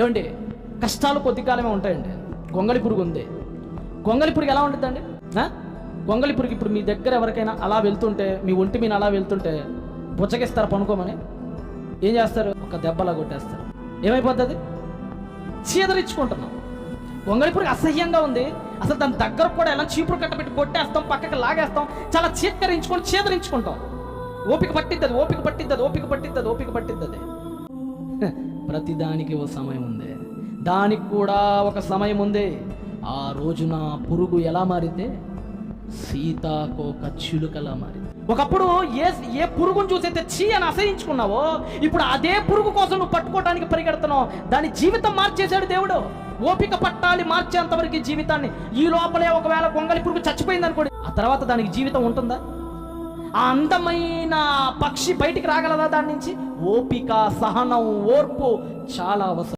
ఏమండి, కష్టాలు కొద్ది కాలమే ఉంటాయండి. గొంగళి పురుగు ఉంది. గొంగళి పురుగు ఎలా ఉంటుందండి? గొంగళి పురుగు ఇప్పుడు మీ దగ్గర ఎవరికైనా అలా వెళ్తుంటే, మీ ఒంటి మీద అలా వెళ్తుంటే బుచ్చగిస్తారు పనుకోమని. ఏం చేస్తారు? ఒక దెబ్బలా కొట్టేస్తారు. ఏమైపోతుంది? చీదరించుకుంటున్నాం. గొంగళి పురుగు అసహ్యంగా ఉంది. అసలు దాని దగ్గర కూడా ఎలా చీపురు కట్టబెట్టి కొట్టేస్తాం, పక్కకి లాగేస్తాం, చాలా చీదరించుకుంటాం. ఓపిక పట్టిద్దది. ప్రతిదానికి ఓ సమయం ఉంది. దానికి కూడా ఒక సమయం ఉంది. ఆ రోజున పురుగు ఎలా మారింది? సీతాకోక చిలుకలా మారింది. ఒకప్పుడు ఏ పురుగును చూసైతే చీ అని అసహించుకున్నావో, ఇప్పుడు అదే పురుగు కోసం నువ్వు పట్టుకోవడానికి పరిగెడుతున్నావు. దాని జీవితం మార్చేశాడు దేవుడు. ఓపిక పట్టాలి మార్చేంతవరకు జీవితాన్ని. ఈ లోపలే ఒకవేళ గొంగళి పురుగు చచ్చిపోయింది అనుకోండి, ఆ తర్వాత దానికి జీవితం ఉంటుందా? ఆ అందమైన పక్షి బయటికి రాగలదా దాని నుంచి? ఓపిక, సహనం, ఓర్పు చాలా అవసరం.